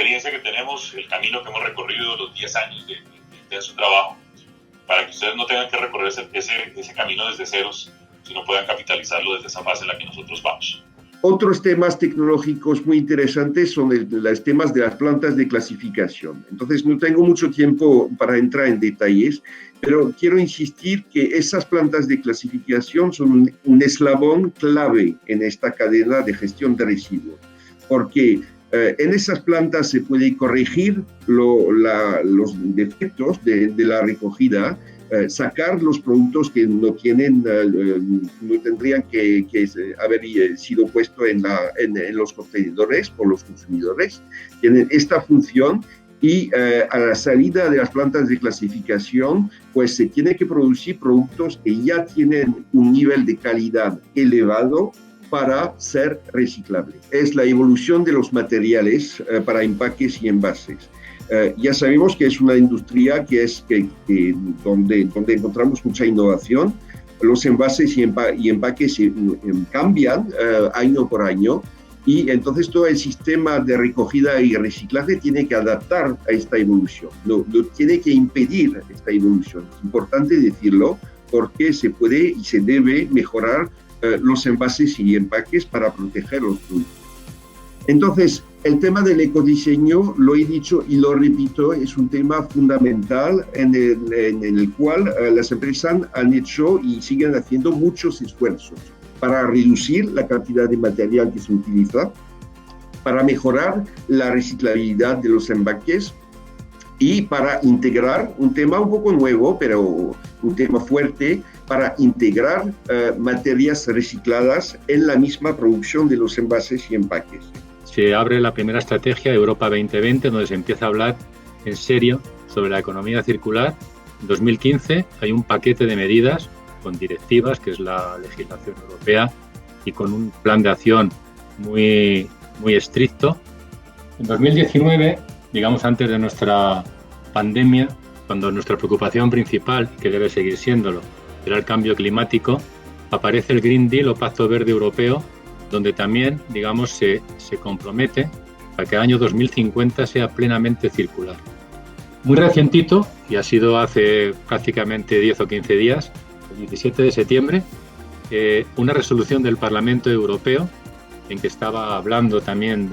experiencia que tenemos, el camino que hemos recorrido, los 10 años de intenso trabajo, para que ustedes no tengan que recorrer ese camino desde ceros, sino puedan capitalizarlo desde esa fase en la que nosotros vamos. Otros temas tecnológicos muy interesantes son los temas de las plantas de clasificación. Entonces, no tengo mucho tiempo para entrar en detalles, pero quiero insistir que esas plantas de clasificación son un eslabón clave en esta cadena de gestión de residuos, porque en esas plantas se puede corregir los defectos de la recogida, sacar los productos que no tendrían que haber sido puestos en los contenedores por los consumidores. Tienen esta función y a la salida de las plantas de clasificación, pues se tiene que producir productos que ya tienen un nivel de calidad elevado para ser reciclable. Es la evolución de los materiales para empaques y envases. Ya sabemos que es una industria donde encontramos mucha innovación. Los envases y empaques cambian año por año, y entonces todo el sistema de recogida y reciclaje tiene que adaptar a esta evolución, no tiene que impedir esta evolución. Es importante decirlo porque se puede y se debe mejorar los envases y empaques para proteger los productos. Entonces, el tema del ecodiseño, lo he dicho y lo repito, es un tema fundamental en el cual las empresas han hecho y siguen haciendo muchos esfuerzos para reducir la cantidad de material que se utiliza, para mejorar la reciclabilidad de los empaques y para integrar un tema un poco nuevo, pero un tema fuerte, para integrar materias recicladas en la misma producción de los envases y empaques. Se abre la primera estrategia Europa 2020, donde se empieza a hablar en serio sobre la economía circular. En 2015 hay un paquete de medidas con directivas, que es la legislación europea, y con un plan de acción muy estricto. En 2019, digamos antes de nuestra pandemia, cuando nuestra preocupación principal, que debe seguir siéndolo, era el cambio climático, aparece el Green Deal o Pacto Verde Europeo, donde también, digamos, se compromete a que el año 2050 sea plenamente circular. Muy recientito, y ha sido hace prácticamente 10 o 15 días, el 17 de septiembre, una resolución del Parlamento Europeo en que estaba hablando también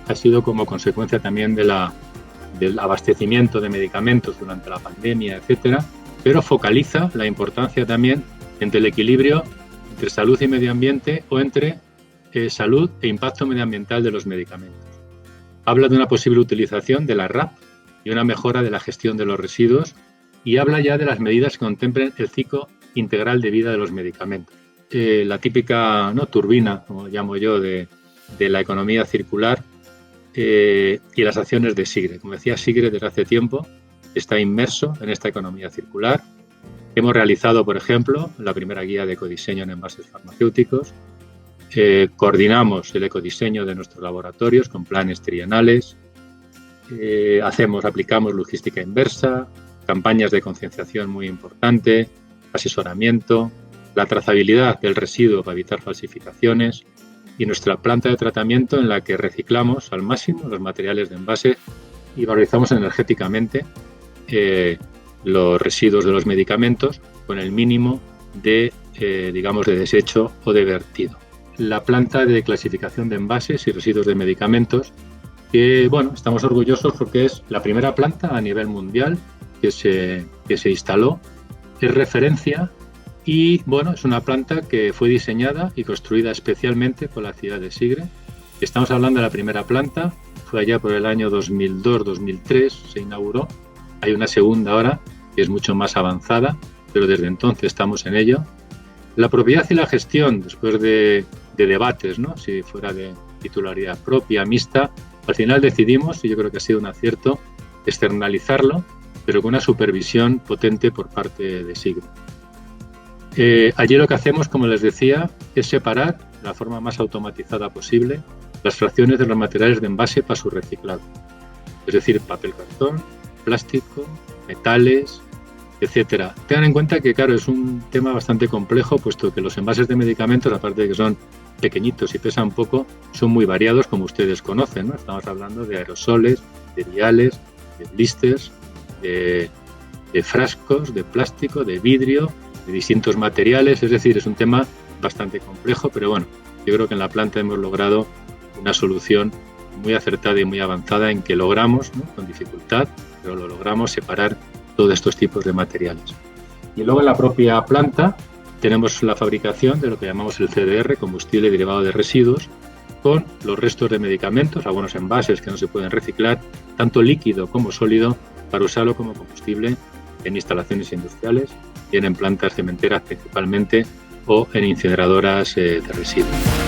ha sido como consecuencia también del abastecimiento de medicamentos durante la pandemia, etcétera, pero focaliza la importancia también entre el equilibrio entre salud y medio ambiente o entre salud e impacto medioambiental de los medicamentos. Habla de una posible utilización de la RAP y una mejora de la gestión de los residuos, y habla ya de las medidas que contemplen el ciclo integral de vida de los medicamentos. La típica turbina, como llamo yo, de la economía circular y las acciones de SIGRE. Como decía, SIGRE desde hace tiempo está inmerso en esta economía circular. Hemos realizado, por ejemplo, la primera guía de ecodiseño en envases farmacéuticos. Coordinamos el ecodiseño de nuestros laboratorios con planes trienales. Aplicamos logística inversa, campañas de concienciación muy importante, asesoramiento, la trazabilidad del residuo para evitar falsificaciones y nuestra planta de tratamiento en la que reciclamos al máximo los materiales de envase y valorizamos energéticamente los residuos de los medicamentos con el mínimo de desecho o de vertido. La planta de clasificación de envases y residuos de medicamentos, que estamos orgullosos porque es la primera planta a nivel mundial que se instaló, es referencia y es una planta que fue diseñada y construida especialmente por la ciudad de Sigre. Estamos hablando de la primera planta, fue allá por el año 2002-2003, se inauguró. Hay una segunda ahora que es mucho más avanzada, pero desde entonces estamos en ello. La propiedad y la gestión, después de debates, si fuera de titularidad propia, mixta, al final decidimos, y yo creo que ha sido un acierto, externalizarlo, pero con una supervisión potente por parte de SIGRE. Allí lo que hacemos, como les decía, es separar de la forma más automatizada posible las fracciones de los materiales de envase para su reciclado. Es decir, papel cartón, plástico, metales, etcétera. Tengan en cuenta que, claro, es un tema bastante complejo, puesto que los envases de medicamentos, aparte de que son pequeñitos y pesan poco, son muy variados, como ustedes conocen, ¿no? Estamos hablando de aerosoles, de viales, de blisters, de frascos, de plástico, de vidrio, de distintos materiales. Es decir, es un tema bastante complejo, pero bueno, yo creo que en la planta hemos logrado una solución muy acertada y muy avanzada en que logramos, ¿no?, con dificultad, pero lo logramos separar todos estos tipos de materiales. Y luego en la propia planta tenemos la fabricación de lo que llamamos el CDR, combustible derivado de residuos, con los restos de medicamentos, algunos envases que no se pueden reciclar, tanto líquido como sólido, para usarlo como combustible en instalaciones industriales, bien en plantas cementeras principalmente o en incineradoras de residuos.